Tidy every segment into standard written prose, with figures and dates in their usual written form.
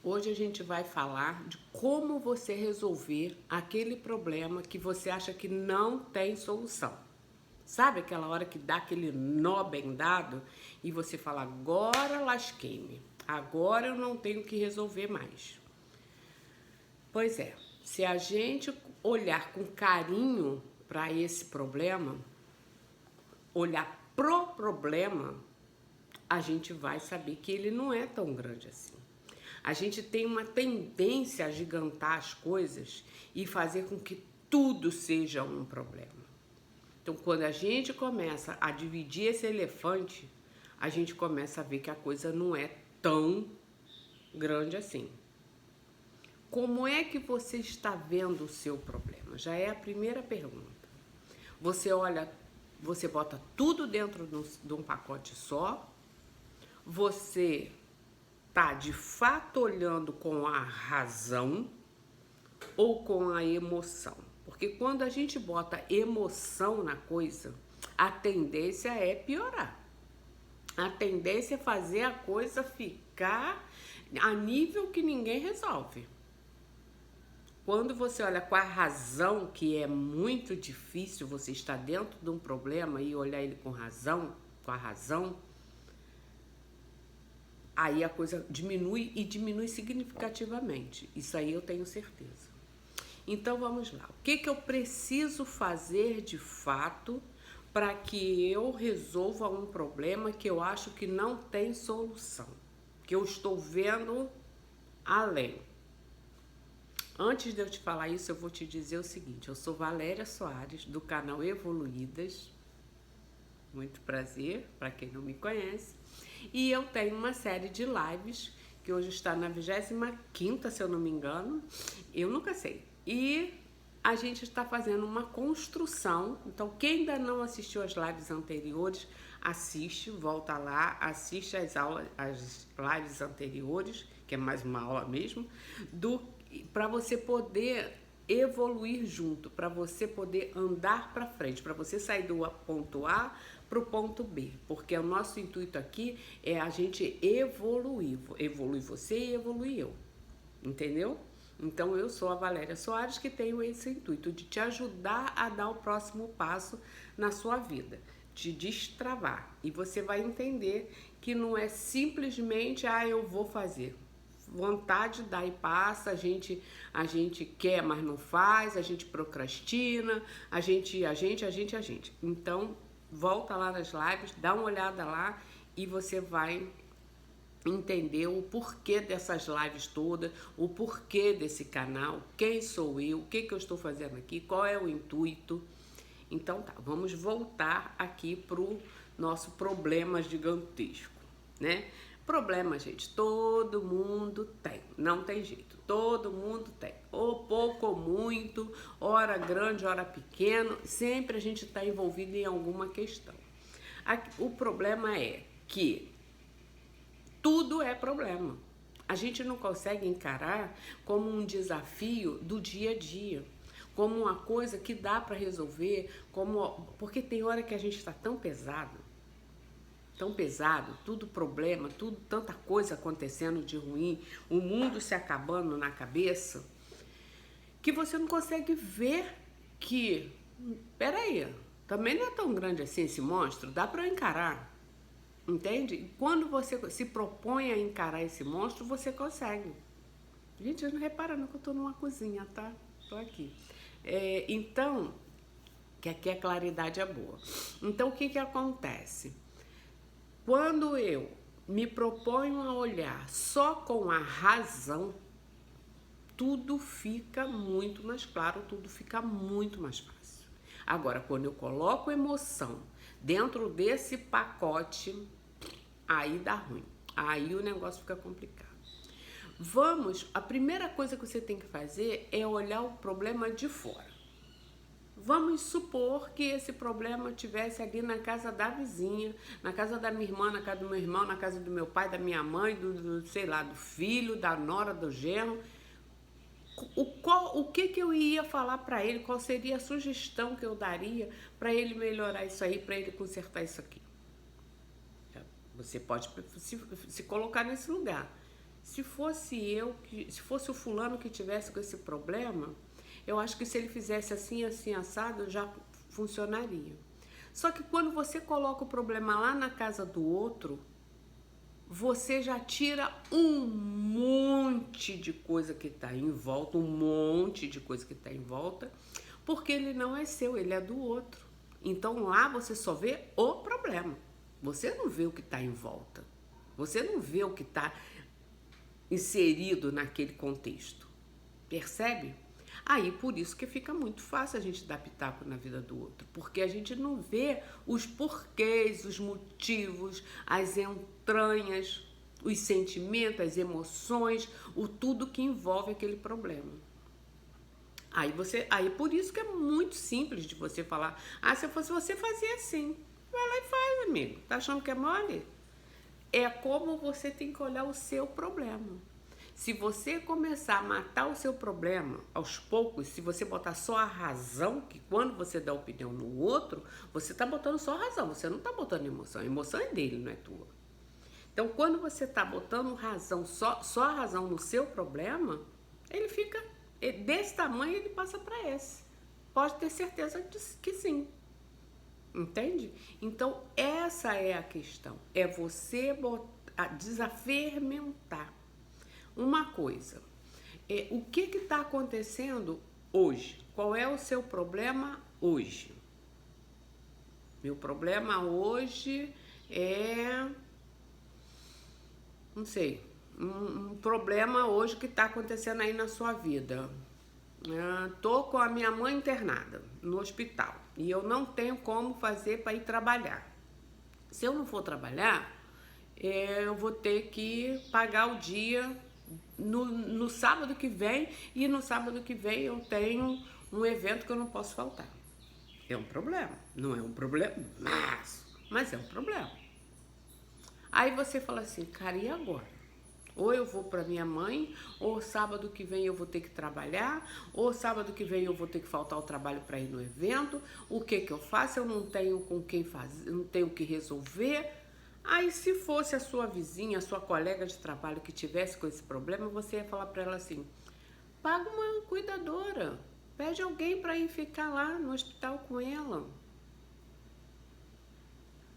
Hoje a gente vai falar de como você resolver aquele problema que você acha que não tem solução. Sabe aquela hora que dá aquele nó bem dado e você fala, agora lasquei-me, agora eu não tenho que resolver mais. Pois é, se a gente olhar com carinho para esse problema, olhar pro problema, a gente vai saber que ele não é tão grande assim. A gente tem uma tendência a agigantar as coisas e fazer com que tudo seja um problema. Então, quando a gente começa a dividir esse elefante, a gente começa a ver que a coisa não é tão grande assim. Como é que você está vendo o seu problema? Já é a primeira pergunta. Você olha, você bota tudo dentro de um pacote só, você tá de fato olhando com a razão ou com a emoção? Porque quando a gente bota emoção na coisa, a tendência é piorar. A tendência é fazer a coisa ficar a nível que ninguém resolve. Quando você olha com a razão, que é muito difícil você estar dentro de um problema e olhar ele com a razão, aí a coisa diminui e diminui significativamente. Isso aí eu tenho certeza. Então vamos lá. O que eu preciso fazer de fato para que eu resolva um problema que eu acho que não tem solução? Que eu estou vendo além. Antes de eu te falar isso, eu vou te dizer o seguinte. Eu sou Valéria Soares, do canal Evoluídas. Muito prazer, para quem não me conhece. E eu tenho uma série de lives, que hoje está na 25ª, se eu não me engano. Eu nunca sei. E a gente está fazendo uma construção. Então, quem ainda não assistiu as lives anteriores, assiste, volta lá, assiste as lives anteriores, que é mais uma aula mesmo, para você poder evoluir junto, para você poder andar para frente, para você sair do ponto A para o ponto B, porque o nosso intuito aqui é a gente evoluir você e evoluir eu, entendeu? Então eu sou a Valéria Soares, que tenho esse intuito de te ajudar a dar o próximo passo na sua vida, te destravar, e você vai entender que não é simplesmente, eu vou fazer. Vontade dá e passa, a gente quer, mas não faz, a gente procrastina, a gente. Então, volta lá nas lives, dá uma olhada lá e você vai entender o porquê dessas lives todas, o porquê desse canal, quem sou eu, o que eu estou fazendo aqui, qual é o intuito. Então tá, vamos voltar aqui pro nosso problema gigantesco, né? Problema, gente, todo mundo tem, não tem jeito, todo mundo tem, ou pouco ou muito, hora grande, hora pequeno, sempre a gente está envolvido em alguma questão. O problema é que tudo é problema, a gente não consegue encarar como um desafio do dia a dia, como uma coisa que dá para resolver, porque tem hora que a gente está tão pesado, tudo problema, tanta coisa acontecendo de ruim, o mundo se acabando na cabeça, que você não consegue ver que, peraí, também não é tão grande assim esse monstro, dá pra encarar, entende? E quando você se propõe a encarar esse monstro, você consegue. Gente, não repara não que eu tô numa cozinha, tá? Tô aqui. Então, que aqui a claridade é boa. Então, o que acontece? Quando eu me proponho a olhar só com a razão, tudo fica muito mais claro, tudo fica muito mais fácil. Agora, quando eu coloco emoção dentro desse pacote, aí dá ruim, aí o negócio fica complicado. A primeira coisa que você tem que fazer é olhar o problema de fora. Vamos supor que esse problema tivesse ali na casa da vizinha, na casa da minha irmã, na casa do meu irmão, na casa do meu pai, da minha mãe, do filho, da nora, do genro. O que eu ia falar para ele? Qual seria a sugestão que eu daria para ele melhorar isso aí, para ele consertar isso aqui? Você pode se colocar nesse lugar. Se fosse se fosse o fulano que tivesse com esse problema, eu acho que se ele fizesse assim, assim, assado, já funcionaria. Só que quando você coloca o problema lá na casa do outro, você já tira um monte de coisa que está em volta, um monte de coisa que está em volta, porque ele não é seu, ele é do outro. Então lá você só vê o problema. Você não vê o que está em volta. Você não vê o que está inserido naquele contexto. Percebe? Aí por isso que fica muito fácil a gente dar pitaco na vida do outro, porque a gente não vê os porquês, os motivos, as entranhas, os sentimentos, as emoções, o tudo que envolve aquele problema. Aí por isso que é muito simples de você falar: ah, se eu fosse você, fazia assim. Vai lá e faz, amigo. Tá achando que é mole? É como você tem que olhar o seu problema. Se você começar a matar o seu problema aos poucos, se você botar só a razão, que quando você dá opinião no outro, você tá botando só a razão, você não tá botando emoção. A emoção é dele, não é tua. Então, quando você tá botando razão, só a razão no seu problema, ele fica desse tamanho, ele passa para esse. Pode ter certeza que sim. Entende? Então, essa é a questão. É você desafermentar. Uma coisa, o que está acontecendo hoje? Qual é o seu problema hoje? Meu problema hoje é, não sei, um problema hoje que está acontecendo aí na sua vida. Tô com a minha mãe internada no hospital e eu não tenho como fazer para ir trabalhar. Se eu não for trabalhar, eu vou ter que pagar o dia no sábado que vem, e no sábado que vem eu tenho um evento que eu não posso faltar. É um problema, não é um problema, mas é um problema. Aí você fala assim: cara, e agora? Ou eu vou para minha mãe, ou sábado que vem eu vou ter que trabalhar, ou sábado que vem eu vou ter que faltar ao trabalho para ir no evento. O que eu faço? Eu não tenho com quem fazer, não tenho o que resolver. Aí, se fosse a sua vizinha, a sua colega de trabalho que tivesse com esse problema, você ia falar para ela assim: paga uma cuidadora, pede alguém para ir ficar lá no hospital com ela.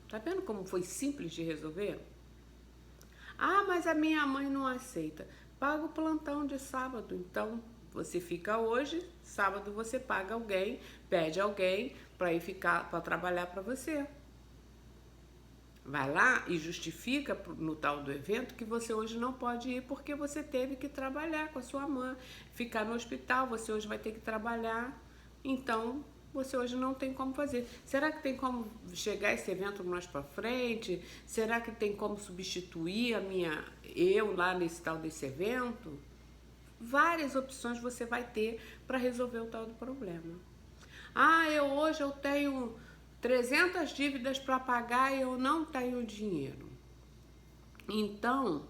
Tá vendo como foi simples de resolver? Ah, mas a minha mãe não aceita. Paga o plantão de sábado. Então, você fica hoje, sábado você paga alguém, pede alguém para ir ficar, para trabalhar para você. Vai lá e justifica no tal do evento que você hoje não pode ir porque você teve que trabalhar com a sua mãe, ficar no hospital, você hoje vai ter que trabalhar, então você hoje não tem como fazer. Será que tem como chegar esse evento mais para frente? Será que tem como substituir eu lá nesse tal desse evento? Várias opções você vai ter para resolver o tal do problema. Ah, hoje eu tenho 300 dívidas para pagar e eu não tenho dinheiro. Então,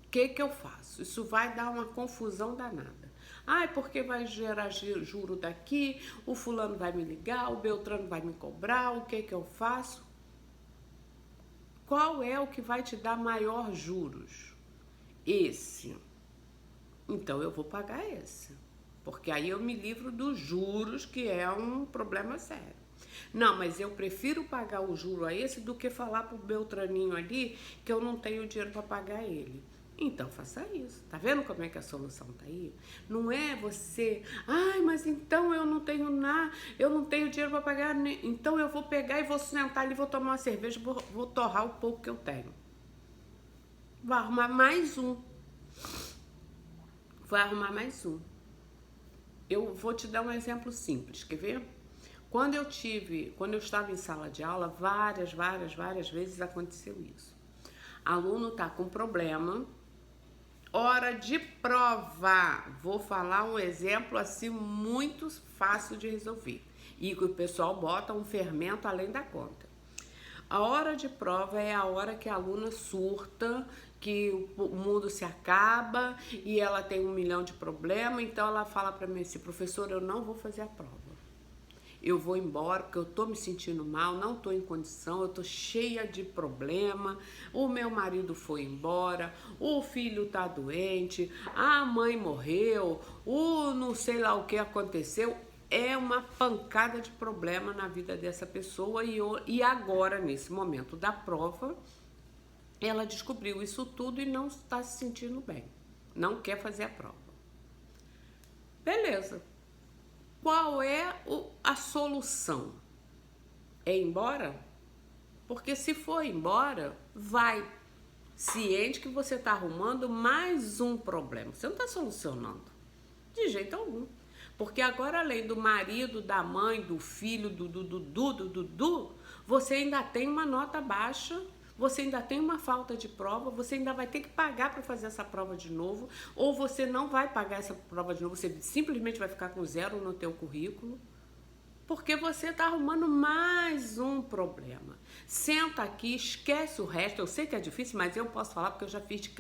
o que eu faço? Isso vai dar uma confusão danada. Ah, porque vai gerar juro daqui, o fulano vai me ligar, o Beltrano vai me cobrar, o que eu faço? Qual é o que vai te dar maior juros? Esse. Então eu vou pagar esse. Porque aí eu me livro dos juros, que é um problema sério. Não, mas eu prefiro pagar o juro a esse do que falar pro Beltraninho ali que eu não tenho dinheiro para pagar ele. Então faça isso. Tá vendo como é que a solução tá aí? Não é você, ai, mas então eu não tenho nada, eu não tenho dinheiro para pagar, então eu vou pegar e vou sentar ali, vou tomar uma cerveja, vou torrar o pouco que eu tenho. Vou arrumar mais um. Eu vou te dar um exemplo simples, quer ver? Quando eu estava em sala de aula, várias vezes aconteceu isso. Aluno tá com problema, hora de prova. Vou falar um exemplo assim muito fácil de resolver. E que o pessoal bota um fermento além da conta. A hora de prova é a hora que a aluna surta, que o mundo se acaba e ela tem 1 milhão de problemas, então ela fala para mim assim: professora, eu não vou fazer a prova. eu vou embora porque eu tô me sentindo mal, não tô em condição, eu tô cheia de problema, o meu marido foi embora, o filho tá doente, a mãe morreu, o não sei lá o que aconteceu. É uma pancada de problema na vida dessa pessoa e agora, nesse momento da prova, ela descobriu isso tudo e não está se sentindo bem, não quer fazer a prova. Beleza. Qual é a solução? É ir embora? Porque se for embora, vai. Ciente que você está arrumando mais um problema. Você não está solucionando. De jeito algum. Porque agora, além do marido, da mãe, do filho, do Dudu, você ainda tem uma nota baixa, você ainda tem uma falta de prova, você ainda vai ter que pagar para fazer essa prova de novo, ou você não vai pagar essa prova de novo, você simplesmente vai ficar com 0 no teu currículo, porque você está arrumando mais um problema. Senta aqui, esquece o resto. Eu sei que é difícil, mas eu posso falar porque eu já fiz de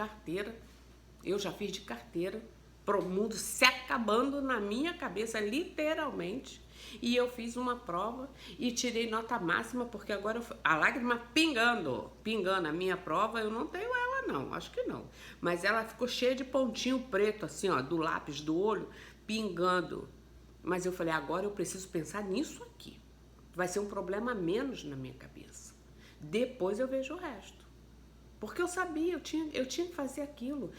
carteira. Pro mundo se acabando na minha cabeça, literalmente. E eu fiz uma prova e tirei nota máxima, porque agora a lágrima pingando a minha prova, eu não tenho ela não, acho que não. Mas ela ficou cheia de pontinho preto, assim, ó, do lápis do olho, pingando. Mas eu falei, agora eu preciso pensar nisso aqui. Vai ser um problema a menos na minha cabeça. Depois eu vejo o resto. Porque eu sabia, eu tinha que fazer aquilo.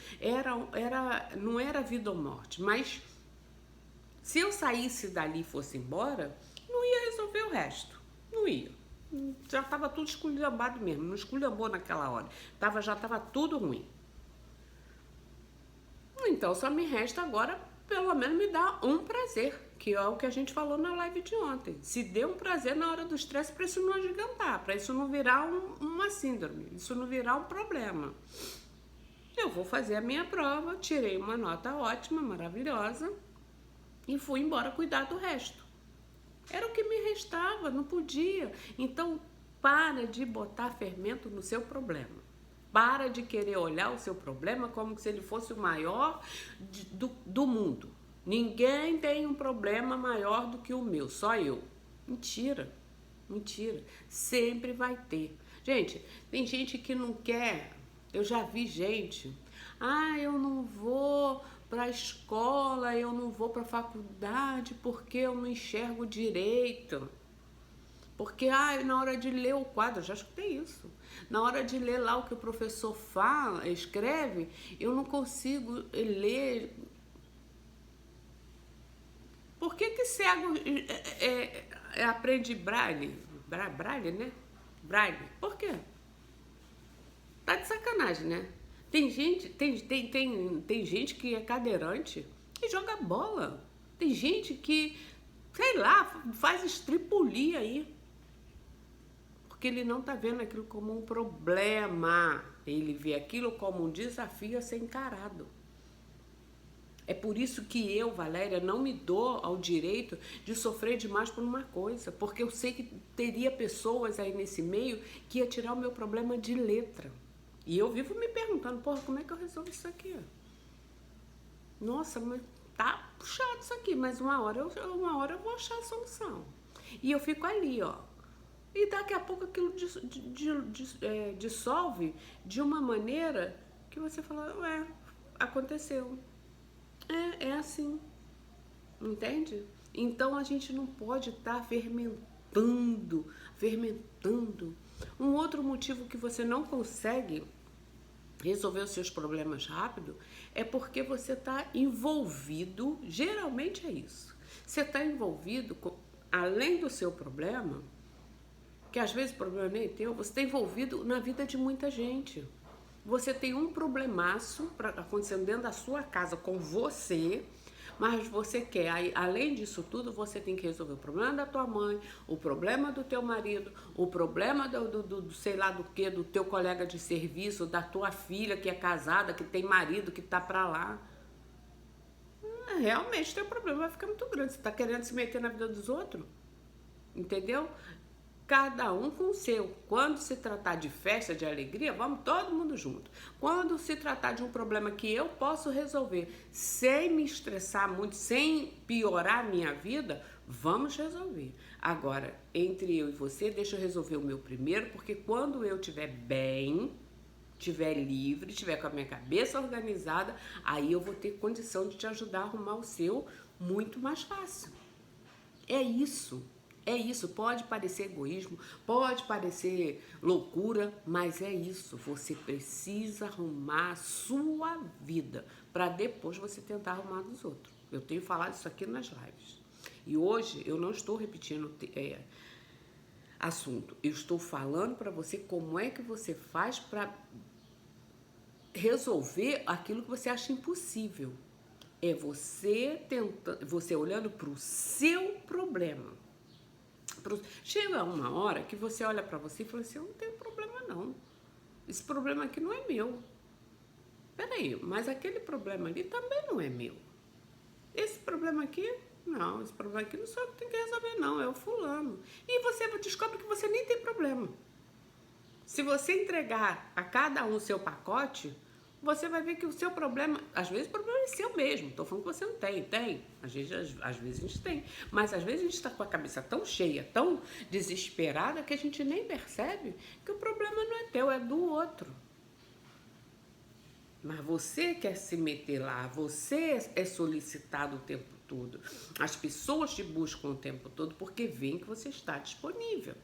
Não era vida ou morte, mas se eu saísse dali e fosse embora, não ia resolver o resto. Não ia. Já estava tudo esculhambado mesmo, não esculhambou naquela hora. Já estava tudo ruim. Então só me resta agora, pelo menos, me dar um prazer, que é o que a gente falou na live de ontem. Se dê um prazer na hora do estresse para isso não agigantar, para isso não virar uma síndrome, isso não virar um problema. Eu vou fazer a minha prova, tirei uma nota ótima, maravilhosa, e fui embora cuidar do resto. Era o que me restava, não podia. Então, para de botar fermento no seu problema. Para de querer olhar o seu problema como se ele fosse o maior do mundo. Ninguém tem um problema maior do que o meu, só eu. Mentira, mentira. Sempre vai ter. Gente, tem gente que não quer. Eu já vi gente. Eu não vou para a escola, eu não vou para a faculdade porque eu não enxergo direito. Porque na hora de ler o quadro, eu já escutei isso. Na hora de ler lá o que o professor fala, escreve, eu não consigo ler. Por que cego aprende braille? Braille, né? Braille. Por quê? Tá de sacanagem, né? Tem gente que é cadeirante e joga bola. Tem gente que, sei lá, faz estripulia aí. Porque ele não tá vendo aquilo como um problema. Ele vê aquilo como um desafio a ser encarado. É por isso que eu, Valéria, não me dou ao direito de sofrer demais por uma coisa. Porque eu sei que teria pessoas aí nesse meio que ia tirar o meu problema de letra. E eu vivo me perguntando, como é que eu resolvo isso aqui? Nossa, mas tá puxado isso aqui, mas uma hora eu vou achar a solução. E eu fico ali, ó. E daqui a pouco aquilo dissolve de uma maneira que você fala, aconteceu. É assim. Entende? Então a gente não pode estar fermentando. Um outro motivo que você não consegue resolver os seus problemas rápido é porque você está envolvido, geralmente é isso. Você está envolvido, além do seu problema, que às vezes o problema nem é teu, você está envolvido na vida de muita gente. Você tem um problemaço acontecendo dentro da sua casa com você, mas você quer, além disso tudo, você tem que resolver o problema da tua mãe, o problema do teu marido, o problema do sei lá do que, do teu colega de serviço, da tua filha que é casada, que tem marido, que tá pra lá. Realmente teu problema vai ficar muito grande. Você tá querendo se meter na vida dos outros? Entendeu? cada um com o seu. Quando se tratar de festa, de alegria, vamos todo mundo junto. Quando se tratar de um problema que eu posso resolver sem me estressar muito, sem piorar a minha vida, vamos resolver. Agora, entre eu e você, deixa eu resolver o meu primeiro, porque quando eu estiver bem, estiver livre, estiver com a minha cabeça organizada, aí eu vou ter condição de te ajudar a arrumar o seu muito mais fácil. É isso. É isso, pode parecer egoísmo, pode parecer loucura, mas é isso. Você precisa arrumar a sua vida para depois você tentar arrumar dos outros. Eu tenho falado isso aqui nas lives. E hoje eu não estou repetindo assunto. Eu estou falando para você como é que você faz para resolver aquilo que você acha impossível. É você tentando, você olhando para o seu problema. Chega uma hora que você olha para você e fala assim, eu não tenho problema não. Esse problema aqui não é meu. Peraí, mas aquele problema ali também não é meu. Esse problema aqui, não, esse problema aqui não sou eu que tenho que resolver não, é o fulano. E você descobre que você nem tem problema. Se você entregar a cada um o seu pacote, você vai ver que o seu problema, às vezes o problema é seu mesmo, estou falando que você não tem, às vezes a gente tem, mas às vezes a gente está com a cabeça tão cheia, tão desesperada, que a gente nem percebe que o problema não é teu, é do outro. Mas você quer se meter lá, você é solicitado o tempo todo, as pessoas te buscam o tempo todo porque veem que você está disponível.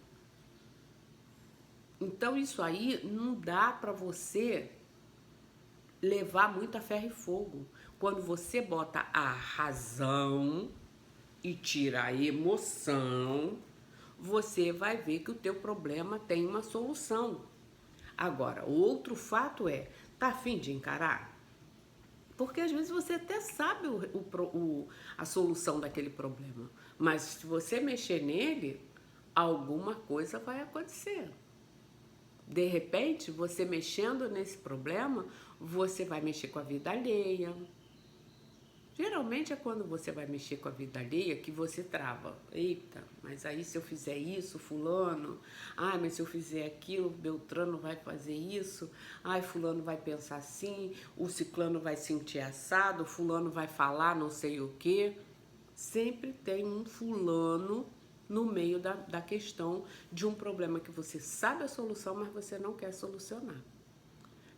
Então isso aí não dá para você levar muito a ferro e fogo. Quando você bota a razão e tira a emoção, você vai ver que o teu problema tem uma solução. Agora, outro fato é, tá a fim de encarar? Porque às vezes você até sabe a solução daquele problema, mas se você mexer nele, alguma coisa vai acontecer. De repente, você mexendo nesse problema, você vai mexer com a vida alheia. Geralmente é quando você vai mexer com a vida alheia que você trava. Eita, mas aí se eu fizer isso, fulano, mas se eu fizer aquilo, Beltrano vai fazer isso, fulano vai pensar assim, o ciclano vai sentir assado, fulano vai falar não sei o quê. Sempre tem um fulano no meio da questão de um problema que você sabe a solução, mas você não quer solucionar.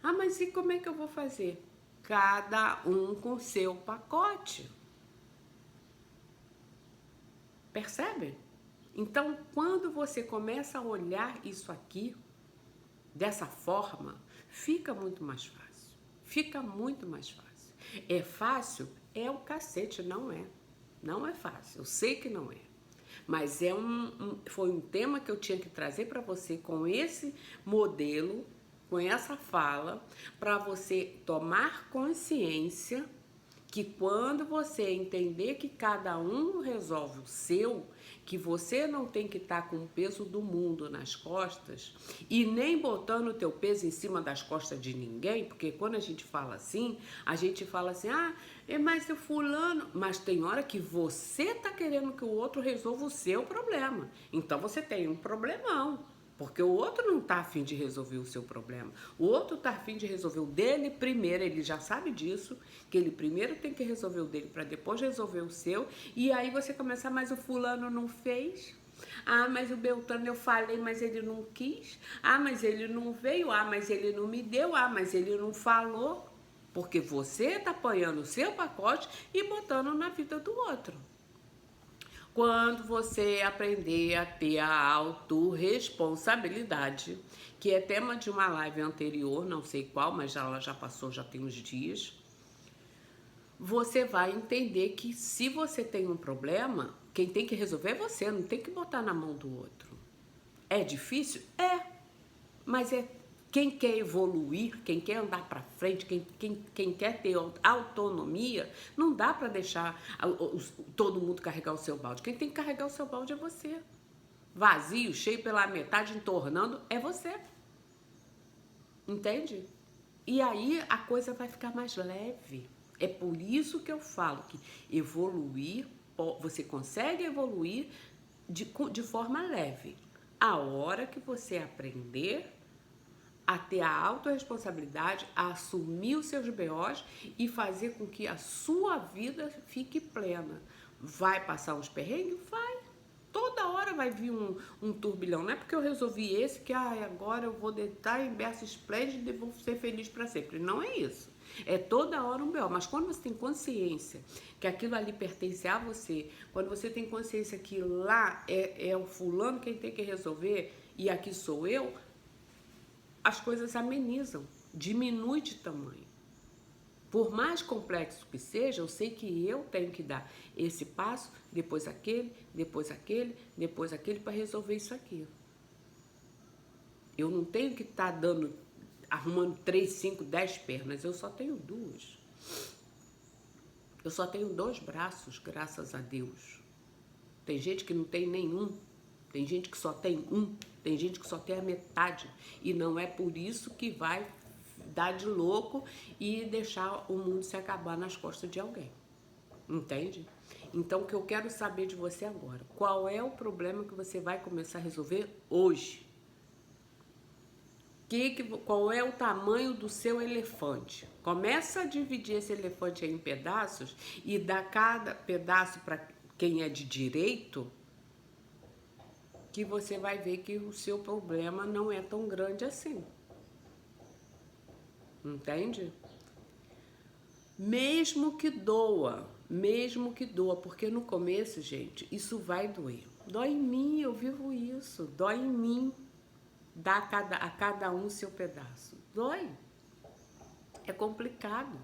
Mas e como é que eu vou fazer? Cada um com seu pacote. Percebe? Então, quando você começa a olhar isso aqui dessa forma, fica muito mais fácil. Fica muito mais fácil. É fácil? É o cacete, não é. Não é fácil, eu sei que não é. Mas foi um tema que eu tinha que trazer para você com esse modelo, com essa fala, para você tomar consciência que quando você entender que cada um resolve o seu, que você não tem que estar com o peso do mundo nas costas e nem botando o teu peso em cima das costas de ninguém, porque quando a gente fala assim, mas o fulano... Mas tem hora que você tá querendo que o outro resolva o seu problema. Então você tem um problemão. Porque o outro não tá afim de resolver o seu problema. O outro tá afim de resolver o dele primeiro, ele já sabe disso, que ele primeiro tem que resolver o dele para depois resolver o seu. E aí você começa, mas o fulano não fez. Mas o Beltrano eu falei, mas ele não quis. Mas ele não veio. Mas ele não me deu. Mas ele não falou. Porque você tá apanhando o seu pacote e botando na vida do outro. Quando você aprender a ter a autorresponsabilidade, que é tema de uma live anterior, não sei qual, mas ela já passou, já tem uns dias, você vai entender que se você tem um problema, quem tem que resolver é você, não tem que botar na mão do outro. É difícil? É, mas é quem quer evoluir, quem quer andar para frente, quem quer ter autonomia, não dá para deixar todo mundo carregar o seu balde. Quem tem que carregar o seu balde é você. Vazio, cheio pela metade, entornando, é você. Entende? E aí a coisa vai ficar mais leve. É por isso que eu falo que evoluir, você consegue evoluir de forma leve. A hora que você aprender a ter a autorresponsabilidade, a assumir os seus BOs e fazer com que a sua vida fique plena. Vai passar uns perrengues? Vai. Toda hora vai vir um turbilhão. Não é porque eu resolvi esse que agora eu vou deitar em berço esplêndido e vou ser feliz para sempre. Não é isso. É toda hora um BO. Mas quando você tem consciência que aquilo ali pertence a você, quando você tem consciência que lá é o fulano quem tem que resolver e aqui sou eu, as coisas amenizam, diminui de tamanho. Por mais complexo que seja, eu sei que eu tenho que dar esse passo, depois aquele, depois aquele, depois aquele, para resolver isso aqui. Eu não tenho que estar arrumando 3, 5, 10 pernas, eu só tenho 2. Eu só tenho 2 braços, graças a Deus. Tem gente que não tem nenhum, tem gente que só tem um, tem gente que só tem a metade. E não é por isso que vai dar de louco e deixar o mundo se acabar nas costas de alguém. Entende? Então, o que eu quero saber de você agora, qual é o problema que você vai começar a resolver hoje? Qual é o tamanho do seu elefante? Começa a dividir esse elefante em pedaços e dar cada pedaço para quem é de direito, que você vai ver que o seu problema não é tão grande assim. Entende? Mesmo que doa, porque no começo, gente, isso vai doer. Dói em mim, eu vivo isso, dói em mim. Dá a cada um seu pedaço. Dói. É complicado.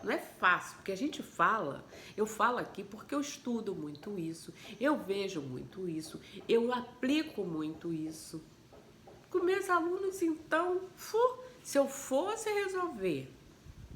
Não é fácil, porque a gente fala, eu falo aqui porque eu estudo muito isso, eu vejo muito isso, eu aplico muito isso. Com meus alunos, então, se eu fosse resolver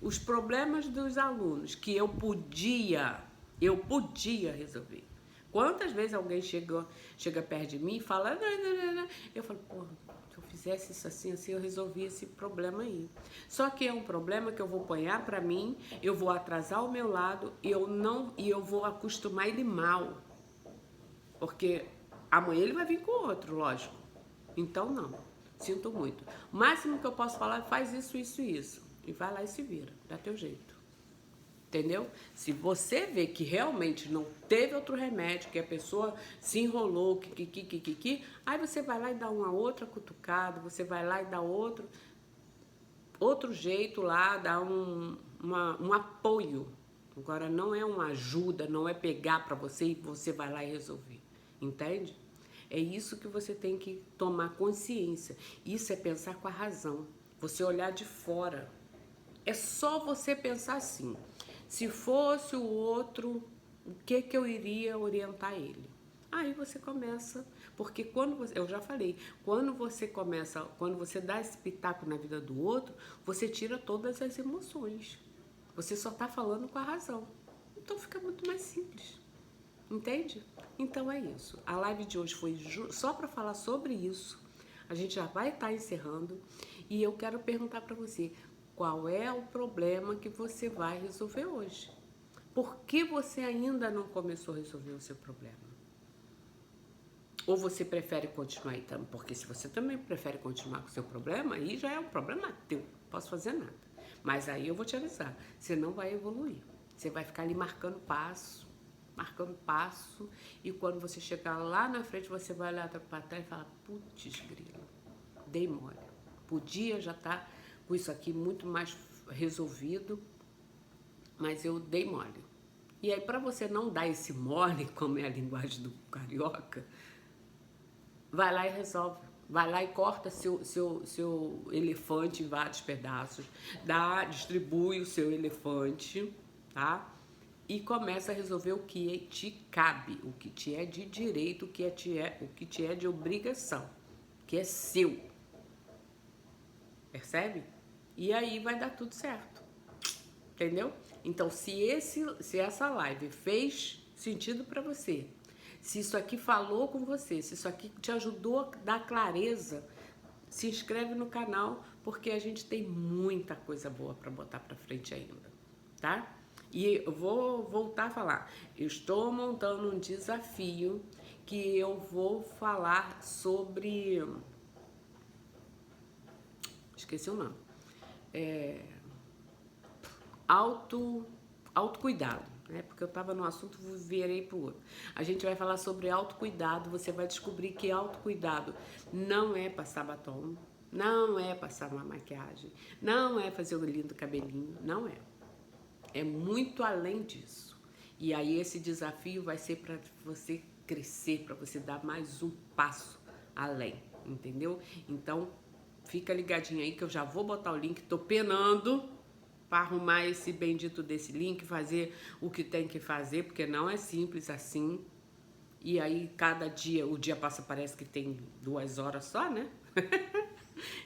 os problemas dos alunos que eu podia resolver. Quantas vezes alguém chega perto de mim e fala, não. Eu falo, porra, se eu fizesse isso assim, eu resolvi esse problema aí. Só que é um problema que eu vou apanhar pra mim, eu vou atrasar o meu lado e eu vou acostumar ele mal. Porque amanhã ele vai vir com outro, lógico. Então não, sinto muito. O máximo que eu posso falar é faz isso, isso e isso. E vai lá e se vira, dá teu jeito. Entendeu? Se você vê que realmente não teve outro remédio, que a pessoa se enrolou, aí você vai lá e dá uma outra cutucada, você vai lá e dá outro jeito lá, dá um apoio. Agora não é uma ajuda, não é pegar para você e você vai lá e resolver. Entende? É isso que você tem que tomar consciência. Isso é pensar com a razão. Você olhar de fora. É só você pensar assim. Se fosse o outro, o que eu iria orientar ele? Aí você começa, porque eu já falei, quando você dá esse pitaco na vida do outro, você tira todas as emoções. Você só tá falando com a razão. Então fica muito mais simples. Entende? Então é isso. A live de hoje foi só para falar sobre isso. A gente já vai estar encerrando e eu quero perguntar para você, qual é o problema que você vai resolver hoje? Por que você ainda não começou a resolver o seu problema? Ou você prefere continuar aí também? Porque se você também prefere continuar com o seu problema, aí já é um problema teu, não posso fazer nada. Mas aí eu vou te avisar, você não vai evoluir. Você vai ficar ali marcando passo, e quando você chegar lá na frente, você vai olhar para trás e falar, putz, grilo, dei mole. Podia já estar com isso aqui muito mais resolvido, mas eu dei mole. E aí, para você não dar esse mole, como é a linguagem do carioca, vai lá e resolve. Vai lá e corta seu elefante em vários pedaços, distribui o seu elefante, tá? E começa a resolver o que te cabe, o que te é de direito, o que te é de obrigação, que é seu. Percebe? E aí vai dar tudo certo. Entendeu? Então, se essa live fez sentido para você, se isso aqui falou com você, se isso aqui te ajudou a dar clareza, se inscreve no canal, porque a gente tem muita coisa boa para botar para frente ainda, tá? E eu vou voltar a falar, eu estou montando um desafio que eu vou falar sobre... Esqueci o nome. Autocuidado, né? Porque eu estava no assunto, virei para o outro. A gente vai falar sobre autocuidado, você vai descobrir que autocuidado não é passar batom, não é passar uma maquiagem, não é fazer o lindo cabelinho, não é. É muito além disso. E aí esse desafio vai ser para você crescer, para você dar mais um passo além, entendeu? Então, fica ligadinho aí que eu já vou botar o link, tô penando para arrumar esse bendito desse link, fazer o que tem que fazer, porque não é simples assim. E aí cada dia, o dia passa, parece que tem 2 horas só, né?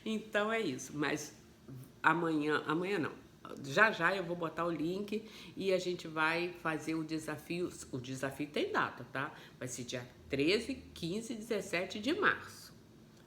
Então é isso, mas amanhã não. Já eu vou botar o link e a gente vai fazer o desafio. O desafio tem data, tá? Vai ser dia 13, 15 e 17 de março.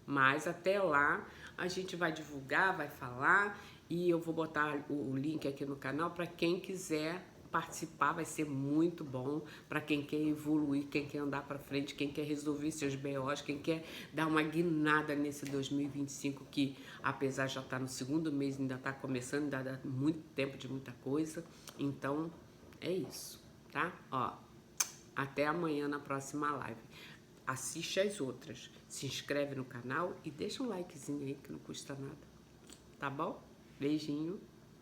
Mas até lá a gente vai divulgar, vai falar e eu vou botar o link aqui no canal para quem quiser participar, vai ser muito bom para quem quer evoluir, quem quer andar para frente, quem quer resolver seus BOs, quem quer dar uma guinada nesse 2025 que, apesar de já estar no segundo mês, ainda está começando, ainda dá muito tempo de muita coisa. Então, é isso, tá? Ó, até amanhã na próxima live. Assiste as outras, se inscreve no canal e deixa um likezinho aí que não custa nada, tá bom? Beijinho.